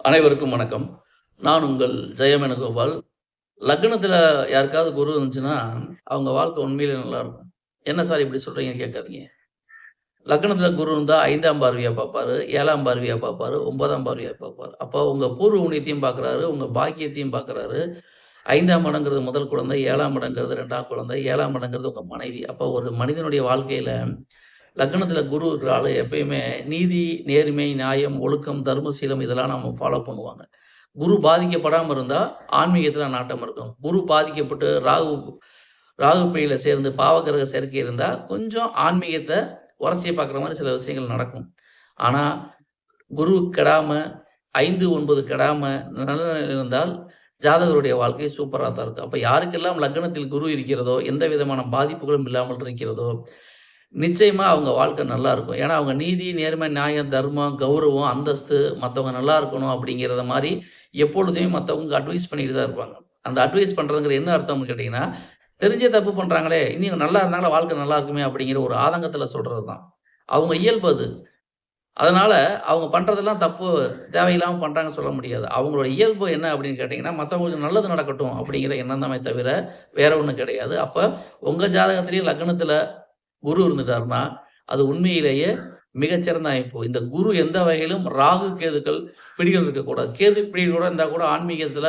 அனைவருக்கும் வணக்கம். நான் உங்கள் ஜெயமேனுகோபால். லக்னத்தில யாருக்காவது குரு இருந்துச்சுன்னா, அவங்க வாழ்க்கை உண்மையிலே நல்லாருக்கும். என்ன சார் இப்படி சொல்றீங்கன்னு கேட்காதீங்க. லக்னத்தில குரு இருந்தா 5ஆம் பார்வையா பார்ப்பாரு, 7ஆம் பார்வையா பார்ப்பாரு, 9ஆம் பார்வையா பார்ப்பாரு. அப்போ உங்க பூர்வ புண்ணியத்தையும் பார்க்குறாரு, உங்க பாக்கியத்தையும் பார்க்குறாரு. 5ஆம் இடங்கிறது முதல் குழந்தை, 7ஆம் இடங்கிறது 2ஆம் குழந்தை, 7ஆம் இடங்கிறது உங்க மனைவி. அப்போ ஒரு மனிதனுடைய வாழ்க்கையில லக்னத்தில குரு இருக்கிற ஆளு எப்பயுமே நீதி, நேர்மை, நியாயம், ஒழுக்கம், தர்மசீலம் இதெல்லாம் நம்ம ஃபாலோ பண்ணுவாங்க. குரு பாதிக்கப்படாம இருந்தா, ஆன்மீகத்தில நாட்டம் இருக்கும். குரு பாதிக்கப்பட்டு ராகு ராகு பிழையில சேர்ந்து பாவகிரக சேர்க்கை இருந்தா, கொஞ்சம் ஆன்மீகத்த உரசி பார்க்குற மாரி சில விஷயங்கள் நடக்கும். ஆனா, குரு கெடாம, 5, 9 கெடாம நல்ல நிலையில் இருந்தால், ஜாதகருடைய வாழ்க்கை சூப்பரா தான் இருக்கும். அப்ப யாருக்கெல்லாம் லக்னத்தில் குரு இருக்கிறதோ, எந்த விதமான பாதிப்புகளும் இல்லாமல் இருக்கிறதோ, நிச்சயமா அவங்க வாழ்க்கை நல்லா இருக்கும். ஏன்னா, அவங்க நீதி, நேர்மை, நியாயம், தர்மம், கௌரவம், அந்தஸ்து மத்தவங்க நல்லா இருக்கணும் அப்படிங்கிறத மாரி எப்பொழுதுமே மத்தவங்களுக்கு அட்வைஸ் பண்ணிட்டு தான் இருப்பாங்க. அந்த அட்வைஸ் பண்றதுங்கிற என்ன அர்த்தம்னு கேட்டீங்கன்னா, தெரிஞ்சே தப்பு பண்றாங்களே! இனி நல்லா இருந்தாங்கன்னா வாழ்க்கை நல்லா இருக்குமே அப்படிங்கிற ஒரு ஆதங்கத்தில சொல்றது தான். அவங்க இயல்பு அது. அதனால அவங்க பண்றதெல்லாம் தப்பு, தேவையில்லாம பண்றாங்கன்னு சொல்ல முடியாது. அவங்களோட இயல்பு என்ன அப்படின்னு கேட்டீங்கன்னா, மத்தவங்களுக்கு நல்லது நடக்கட்டும் அப்படிங்கிற எண்ணம் தானே தவிர, வேற ஒண்ணும் கிடையாது. அப்ப உங்க ஜாதகத்திலேயே லக்னத்தில குரு இருந்துட்டாருன்னா, அது உண்மையிலேயே மிகச்சிறந்த அமைப்பு. இந்த குரு எந்த வகையிலும் ராகு, கேதுக்கள் பிடிகள் இருக்கக்கூடாது. கேது பிடிகளோட இருந்தா கூட ஆன்மீகத்தில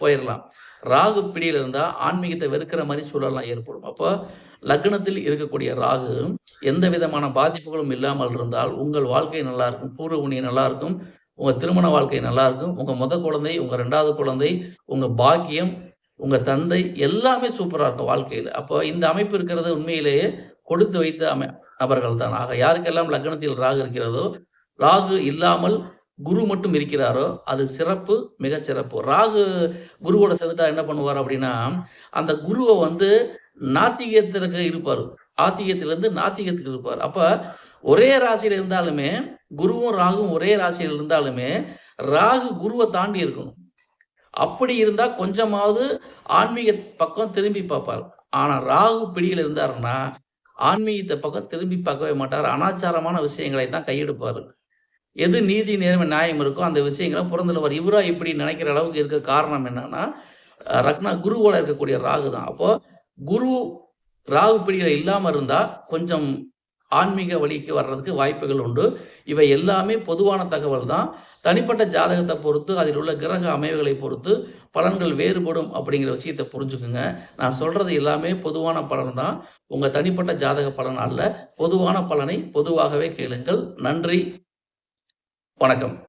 போயிரலாம். ராகு பிடியில இருந்தா ஆன்மீகத்த வெறுக்கிற மாரி சூழல்லாம் ஏற்படும். அப்போ லக்னத்தில் இருக்கக்கூடிய ராகு எந்த விதமான பாதிப்புகளும் இல்லாமல் இருந்தால், உங்கள் வாழ்க்கை நல்லாருக்கும். பூர்வ புண்ணியம் நல்லாருக்கும். உங்க திருமண வாழ்க்கை நல்லாருக்கும். உங்க குழந்தை, உங்க 2வது குழந்தை, உங்க பாக்கியம், உங்க தந்தை எல்லாமே சூப்பரா இருக்கும் வாழ்க்கையில. அப்போ இந்த அமைப்பு இருக்கிறது உண்மையிலேயே கொடுத்து வைத்த நபர்கள் தான். ஆக யாருக்கெல்லாம் லக்னத்தில் ராகு இருக்கிறதோ, ராகு இல்லாமல் குரு மட்டும் இருக்கிறாரோ, அது சிறப்பு, மிகச் சிறப்பு. ராகு குருவோட சேர்ந்துட்டா என்ன பண்ணுவார் அப்படின்னா, அந்த குருவ வந்து நாத்திகத்திற்கு இருப்பாரு. ஆத்திகத்திலிருந்து நாத்திகத்துக்கு இருப்பார். அப்ப ஒரே ராசியில இருந்தாலுமே, குருவும், ராகுவும் ஒரே ராசியில இருந்தாலுமே, ராகு குருவ தாண்டி இருக்கணும். அப்படி இருந்தா கொஞ்சமாவது ஆன்மீக பக்கம் திரும்பி பார்ப்பார். ஆனா ராகு பிடியில இருந்தாருன்னா, ஆன்மீகத்த பக்கம் திரும்பி பார்க்கவே மாட்டார். அனாச்சாரமான விஷயங்களை தான் கையெடுப்பாரு. எது நீதி, நேர்மை, நியாயம் இருக்கோ அந்த விஷயங்கள புறந்தள்ளுவார். இவரா இப்படி நினைக்கிற அளவுக்கு இருக்க காரணம் என்னன்னா, குருவோட இருக்கக்கூடிய ராகு தான். அப்போ குரு ராகு பிடியில இல்லாம இருந்தா, கொஞ்சம் ஆன்மீக வழிக்கு வர்றதுக்கு வாய்ப்புகள் உண்டு. இவை எல்லாமே பொதுவான தகவல் தான். தனிப்பட்ட ஜாதகத்த பொறுத்து, அதில் உள்ள கிரக அமைவுகளை பொறுத்து பலன்கள் வேறுபடும் அப்படிங்கிற விஷயத்த புரிஞ்சுக்குங்க. நான் சொல்றது எல்லாமே பொதுவான பலன் தான். உங்க தனிப்பட்ட ஜாதக பலன் அல்ல. பொதுவான பலனை பொதுவாகவே கேளுங்கள். நன்றி. வணக்கம்.